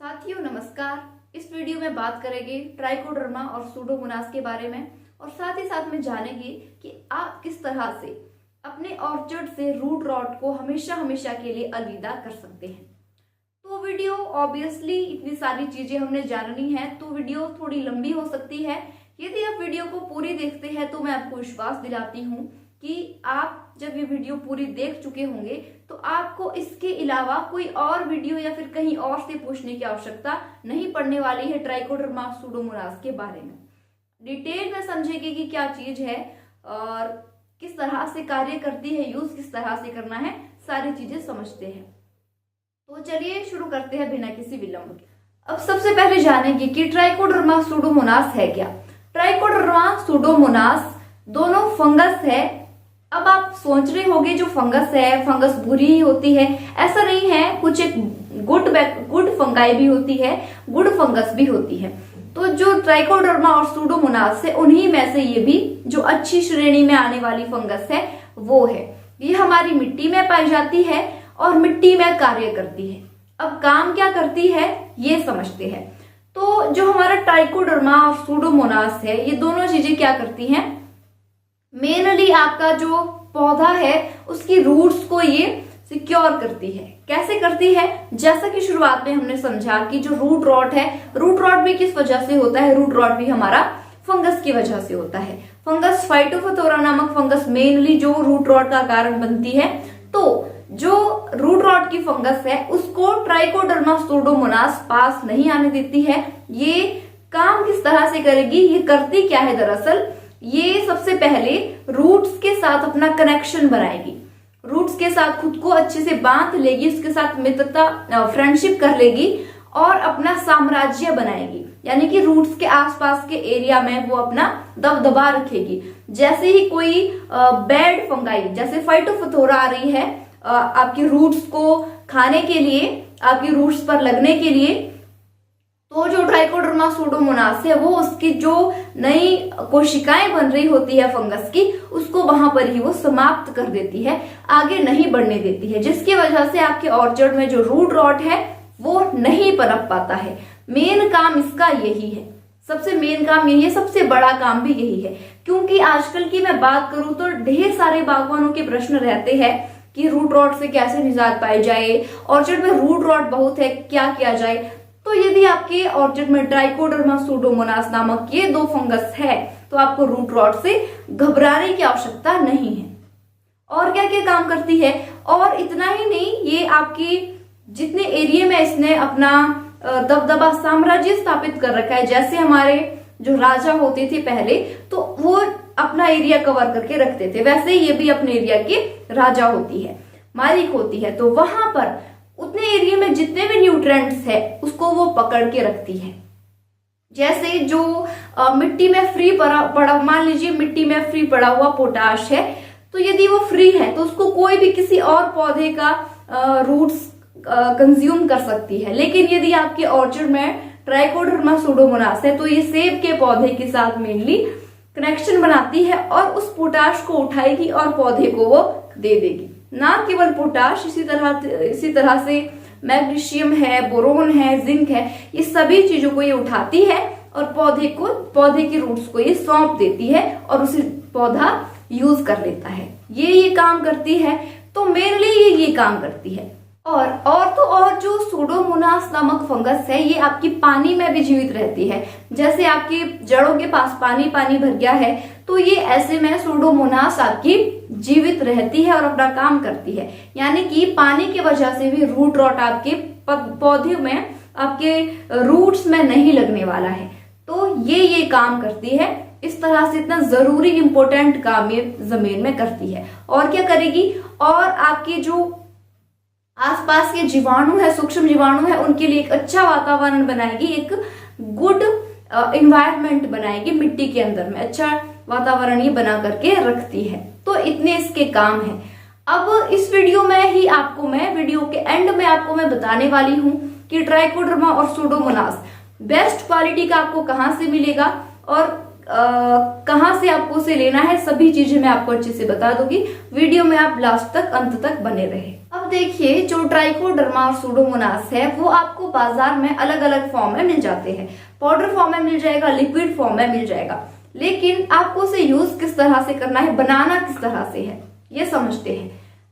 साथियों नमस्कार। इस वीडियो में बात करेंगे ट्राइकोडर्मा और सूडोमोनास के बारे में और साथ ही साथ में जानेंगे कि आप किस तरह से अपने ऑर्चर्ड से रूट रॉट को हमेशा हमेशा के लिए अलविदा कर सकते हैं। तो वीडियो ऑब्वियसली इतनी सारी चीजें हमने जाननी है तो वीडियो थोड़ी लंबी हो सकती है। यदि आप वीडियो को पूरी देखते हैं तो मैं आपको विश्वास दिलाती हूँ कि आप जब ये वीडियो पूरी देख चुके होंगे तो आपको इसके अलावा कोई और वीडियो या फिर कहीं और से पूछने की आवश्यकता नहीं पड़ने वाली है ट्राइकोडर्मा सूडोमोनास के बारे में। डिटेल में समझेंगे कि क्या चीज है और किस तरह से कार्य करती है, यूज किस तरह से करना है, सारी चीजें समझते हैं। तो चलिए शुरू करते हैं बिना किसी विलंब के। अब सबसे पहले जानेंगे कि ट्राइकोडर्मा सूडोमोनास है क्या। ट्राइकोडर्मा सूडोमोनास दोनों फंगस है। अब आप सोच रहे होंगे जो फंगस है, फंगस बुरी ही होती है, ऐसा नहीं है। कुछ एक गुड फंगाई भी होती है, गुड फंगस भी होती है। तो जो ट्राइकोडर्मा और सूडोमोनास है उन्हीं में से ये भी जो अच्छी श्रेणी में आने वाली फंगस है वो है। ये हमारी मिट्टी में पाई जाती है और मिट्टी में कार्य करती है। अब काम क्या करती है ये समझते हैं। तो जो हमारा ट्राइकोडर्मा और सूडोमोनास है ये दोनों चीजें क्या करती हैं, मेनली आपका जो पौधा है उसकी रूट्स को ये सिक्योर करती है। कैसे करती है, जैसा कि शुरुआत में हमने समझा कि जो रूट रॉट है, रूट रॉट भी किस वजह से होता है, रूट रॉट भी हमारा फंगस की वजह से होता है। फंगस फाइटोफथोरा नामक फंगस मेनली जो रूट रॉट का कारण बनती है। तो जो रूट रॉट की फंगस है उसको ट्राइकोडर्मा सूडोमोनास पास नहीं आने देती है। ये काम किस तरह से करेगी, ये करती क्या है, दरअसल ये सबसे पहले रूट्स के साथ अपना कनेक्शन बनाएगी, रूट्स के साथ खुद को अच्छे से बांध लेगी, उसके साथ मित्रता फ्रेंडशिप कर लेगी और अपना साम्राज्य बनाएगी। यानी कि रूट्स के आसपास के एरिया में वो अपना दबदबा रखेगी। जैसे ही कोई बैड फंगाई जैसे फाइटोफथोरा आ रही है आपकी रूट्स को खाने के लिए, आपकी रूट्स पर लगने के लिए, तो जो ट्राइकोडर्मा सूडोमोनास है वो उसकी जो नई कोशिकाएं बन रही होती है फंगस की, उसको वहां पर ही वो समाप्त कर देती है, आगे नहीं बढ़ने देती है, जिसकी वजह से आपके ऑर्चर्ड में जो रूट रॉट है वो नहीं पनप पाता है। मेन काम इसका यही है, सबसे मेन काम यही है, सबसे बड़ा काम भी यही है। क्योंकि आजकल की मैं बात करूं तो ढेर सारे बागवानों के प्रश्न रहते हैं कि रूट रॉट से कैसे निजात पाई जाए, ऑर्चर्ड में रूट रॉट बहुत है, क्या किया जाए। तो यदि आपके ऑर्चर्ड में ट्राइकोडर्मा सूडोमोनास नामक ये दो फंगस है तो आपको रूट रॉट से घबराने की आवश्यकता नहीं है। और क्या क्या काम करती है, और इतना ही नहीं, ये आपकी जितने एरिया में इसने अपना दबदबा साम्राज्य स्थापित कर रखा है, जैसे हमारे जो राजा होते थे पहले तो वो अपना एरिया कवर करके रखते थे, वैसे ये भी अपने एरिया के राजा होती है, मालिक होती है। तो वहां पर उतने एरिया में जितने भी न्यूट्रिएंट्स है उसको वो पकड़ के रखती है। जैसे जो मिट्टी में फ्री पड़ा, मान लीजिए मिट्टी में फ्री पड़ा हुआ पोटाश है, तो यदि वो फ्री है तो उसको कोई भी किसी और पौधे का रूट्स कंज्यूम कर सकती है। लेकिन यदि आपके ऑर्चर्ड में ट्राइकोडर्मा सूडोमोनास है तो ये सेब के पौधे के साथ मेनली कनेक्शन बनाती है और उस पोटाश को उठाएगी और पौधे को वो दे देगी। ना केवल पोटाश, इसी तरह से मैग्नीशियम है, बोरोन है, जिंक है, ये सभी चीजों को ये उठाती है और पौधे की रूट्स को ये सौंप देती है और उसे पौधा यूज कर लेता है। ये काम करती है। तो मेनली ये काम करती है। और जो सूडोमोनास नामक फंगस है ये आपकी पानी में भी जीवित रहती है। जैसे आपकी जड़ों के पास पानी भर गया है तो ये ऐसे में सूडोमोनास आपकी जीवित रहती है और अपना काम करती है। यानी कि पानी की वजह से भी रूट रॉट आपके पौधे में, आपके रूट्स में नहीं लगने वाला है। तो ये काम करती है। इस तरह से इतना जरूरी इंपॉर्टेंट काम ये जमीन में करती है। और क्या करेगी, और आपके जो आसपास के जीवाणु है, सूक्ष्म जीवाणु है, उनके लिए एक अच्छा वातावरण बनाएगी, एक गुड इन्वायरमेंट बनाएगी, मिट्टी के अंदर में अच्छा वातावरण ये बना करके रखती है। तो इतने इसके काम है। अब इस वीडियो में ही वीडियो के एंड में आपको मैं बताने वाली हूँ कि ट्राइकोडर्मा और सूडोमोनास बेस्ट क्वालिटी का आपको कहाँ से मिलेगा और कहाँ से आपको उसे लेना है, सभी चीजें मैं आपको अच्छे से बता दूंगी। वीडियो में आप लास्ट तक, अंत तक बने रहे। अब देखिए, जो ट्राइकोडर्मा और सूडोमोनास है वो आपको बाजार में अलग अलग फॉर्म में मिल जाते हैं। पाउडर फॉर्म में मिल जाएगा, लिक्विड फॉर्म में मिल जाएगा, लेकिन आपको उसे यूज किस तरह से करना है, बनाना किस तरह से है, ये समझते हैं।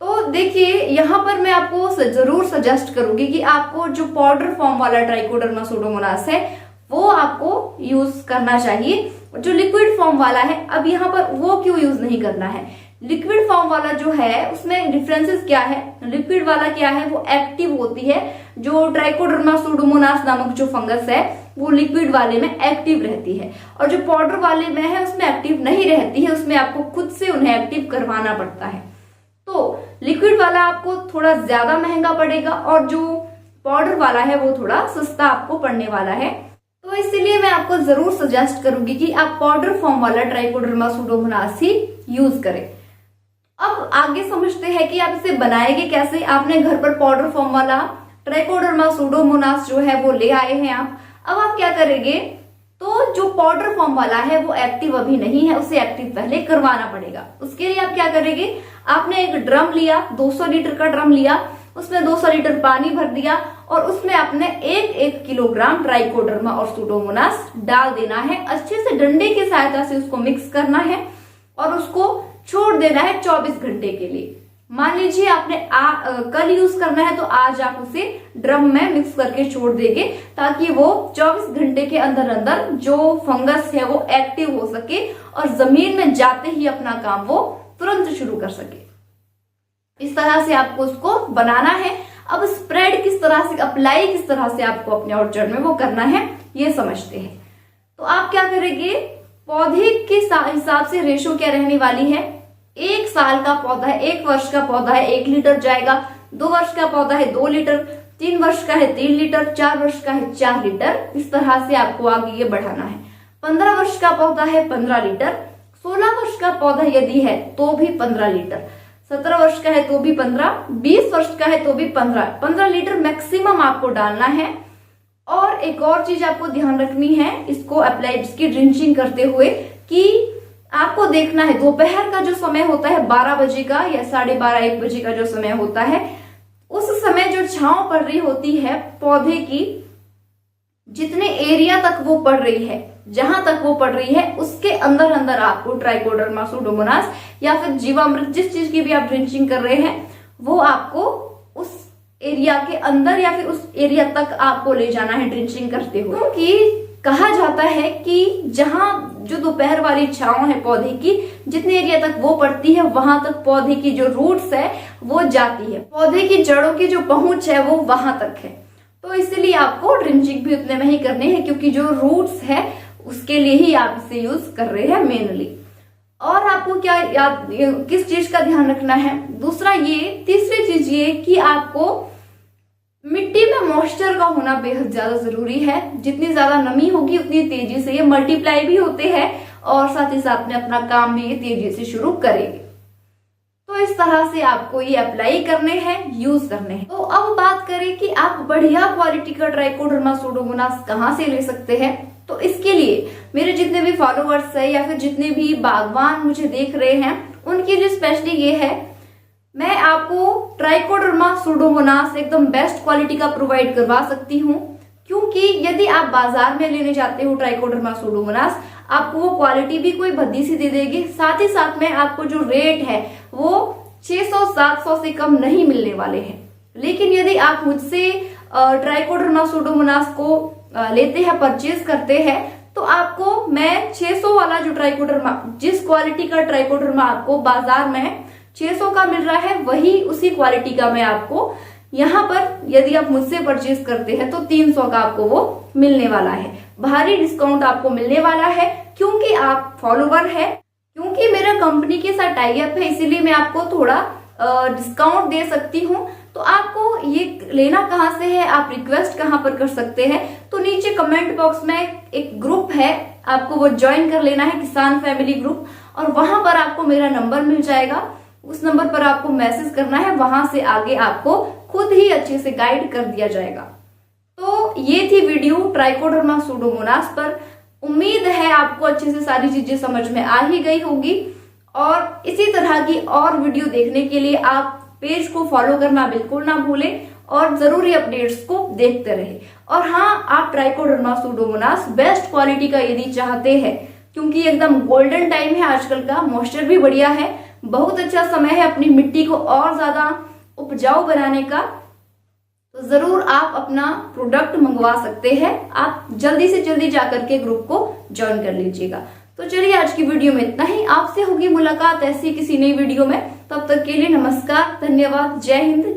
तो देखिए, यहाँ पर मैं आपको जरूर सजेस्ट करूंगी कि आपको जो पाउडर फॉर्म वाला ट्राइकोडर्मा सूडोमोनास है वो आपको यूज करना चाहिए। जो लिक्विड फॉर्म वाला है, अब यहाँ पर वो क्यों यूज नहीं करना है? लिक्विड फॉर्म वाला जो है उसमें डिफरेंसेस क्या है? लिक्विड वाला क्या है, वो एक्टिव होती है। जो ट्राइकोडर्मा सूडोमोनास नामक जो फंगस है वो लिक्विड वाले में एक्टिव रहती है, और जो पाउडर वाले में है उसमें एक्टिव नहीं रहती है, उसमें आपको खुद से उन्हें एक्टिव करवाना पड़ता है। तो लिक्विड वाला आपको थोड़ा ज्यादा महंगा पड़ेगा और जो पाउडर वाला है वो थोड़ा सस्ता आपको पड़ने वाला है। तो इसीलिए मैं आपको जरूर सजेस्ट करूंगी कि आप पाउडर फॉर्म वाला ट्राइकोडर्मा सूडोमोनास ही यूज करें। अब आगे समझते हैं कि आप इसे बनाएंगे कैसे। आपने घर पर पाउडर फॉर्म वाला ट्राइकोडर्मा सूडोमोनास जो है वो ले आए हैं आप। अब आप क्या करेंगे, तो जो पाउडर फॉर्म वाला है वो एक्टिव अभी नहीं है, उसे एक्टिव पहले करवाना पड़ेगा। उसके लिए आप क्या करेंगे, आपने एक ड्रम लिया, 200 लीटर का ड्रम लिया, उसमें 200 लीटर पानी भर दिया और उसमें आपने 1-1 किलोग्राम ट्राइकोडर्मा और सूडोमोनास डाल देना है। अच्छे से डंडे की सहायता से उसको मिक्स करना है और उसको छोड़ देना है 24 घंटे के लिए। मान लीजिए आपने कल यूज करना है तो आज आप उसे ड्रम में मिक्स करके छोड़ देंगे, ताकि वो 24 घंटे के अंदर अंदर जो फंगस है वो एक्टिव हो सके और जमीन में जाते ही अपना काम वो तुरंत शुरू कर सके। इस तरह से आपको उसको बनाना है। अब स्प्रेड किस तरह से, अप्लाई किस तरह से आपको अपने ऑर्चर्ड में वो करना है, ये समझते हैं। तो आप क्या करेंगे, पौधे के हिसाब से रेशो क्या रहने वाली है। 1 साल का पौधा है, 1 वर्ष का पौधा है 1 लीटर जाएगा, 2 वर्ष का पौधा है 2 लीटर, 3 वर्ष का है 3 लीटर, 4 वर्ष का है 4 लीटर। इस तरह से आपको आगे ये बढ़ाना है। 15 वर्ष का पौधा है 15 लीटर, 16 वर्ष का पौधा यदि है तो भी 15 लीटर, 17 वर्ष का है तो भी 15, 20 वर्ष का है तो भी 15 लीटर मैक्सिमम आपको डालना है। और एक और चीज आपको ध्यान रखनी है इसको अप्लाई, इसकी ड्रिंचिंग करते हुए, कि आपको देखना है दोपहर का जो समय होता है 12 बजे का या 12:30-1 बजे का जो समय होता है, उस समय जो छांव पड़ रही होती है पौधे की, जितने एरिया तक वो पड़ रही है, जहां तक वो पड़ रही है उसके अंदर अंदर आपको ट्राइकोडर्मा सूडोमोनास या फिर जीवामृत, जिस चीज की भी आप ड्रिंचिंग कर रहे हैं, वो आपको उस एरिया के अंदर या फिर उस एरिया तक आपको ले जाना है ड्रिंचिंग करते हुए। क्योंकि कहा जाता है कि जहां जो दोपहर वाली छांव है पौधे की, जितने एरिया तक वो पड़ती है वहां तक पौधे की जो रूट्स है वो जाती है, पौधे की जड़ों की जो पहुंच है वो वहां तक है। तो इसलिए आपको ड्रिंचिंग भी उतने में ही करने हैं, क्योंकि जो रूट्स है उसके लिए ही आप इसे यूज कर रहे हैं मेनली। और आपको क्या याद, किस चीज का ध्यान रखना है, दूसरा ये, तीसरी चीज ये कि आपको मिट्टी में मॉइस्चर का होना बेहद ज्यादा जरूरी है। जितनी ज्यादा नमी होगी उतनी तेजी से ये मल्टीप्लाई भी होते हैं और साथ ही साथ में अपना काम भी ये तेजी से शुरू करेंगे। तो इस तरह से आपको ये अप्लाई करने हैं, यूज करने हैं। तो अब बात करें कि आप बढ़िया क्वालिटी का ट्राइकोडर्मा सूडोमोनास कहाँ से ले सकते हैं। तो इसके लिए मेरे जितने भी फॉलोअर्स है या फिर जितने भी बागवान मुझे देख रहे हैं, उनके लिए स्पेशली ये है, मैं आपको ट्राइकोडर्मा सूडोमोनास एकदम बेस्ट क्वालिटी का प्रोवाइड करवा सकती हूँ। क्योंकि यदि आप बाजार में लेने जाते हो ट्राइकोडर्मा सूडोमोनास, आपको वो क्वालिटी भी कोई भद्दी सी दे देगी, साथ ही साथ में आपको जो रेट है वो 600-700 से कम नहीं मिलने वाले हैं। लेकिन यदि आप मुझसे ट्राइकोडर्मा सूडोमोनास को लेते हैं, परचेज करते हैं, तो आपको मैं 600 वाला जो ट्राइकोडर्मा, जिस क्वालिटी का ट्राइकोडर्मा आपको बाजार में 600 का मिल रहा है, वही उसी क्वालिटी का मैं आपको यहाँ पर यदि आप मुझसे परचेज करते हैं तो 300 का आपको वो मिलने वाला है। भारी डिस्काउंट आपको मिलने वाला है, क्योंकि आप फॉलोवर है, क्योंकि मेरा कंपनी के साथ टाई अप है, इसीलिए मैं आपको थोड़ा डिस्काउंट दे सकती हूँ। तो आपको ये लेना कहाँ से है, आप रिक्वेस्ट कहाँ पर कर सकते हैं, तो नीचे कमेंट बॉक्स में एक ग्रुप है, आपको वो ज्वाइन कर लेना है, किसान फैमिली ग्रुप, और वहां पर आपको मेरा नंबर मिल जाएगा। उस नंबर पर आपको मैसेज करना है, वहां से आगे आपको खुद ही अच्छे से गाइड कर दिया जाएगा। तो ये थी वीडियो ट्राइकोडर्मा सूडोमोनास पर। उम्मीद है आपको अच्छे से सारी चीजें समझ में आ ही गई होगी, और इसी तरह की और वीडियो देखने के लिए आप पेज को फॉलो करना बिल्कुल ना भूलें और जरूरी अपडेट्स को देखते रहे। और हाँ, आप ट्राइकोडर्मा सूडोमोनास बेस्ट क्वालिटी का यदि चाहते हैं, क्योंकि एकदम गोल्डन टाइम है आजकल का, मॉइस्चर भी बढ़िया है, बहुत अच्छा समय है अपनी मिट्टी को और ज्यादा उपजाऊ बनाने का, तो जरूर आप अपना प्रोडक्ट मंगवा सकते हैं। आप जल्दी से जल्दी जाकर के ग्रुप को ज्वाइन कर लीजिएगा। तो चलिए आज की वीडियो में इतना ही। आपसे होगी मुलाकात ऐसी किसी नई वीडियो में, तब तक के लिए नमस्कार, धन्यवाद, जय हिंद।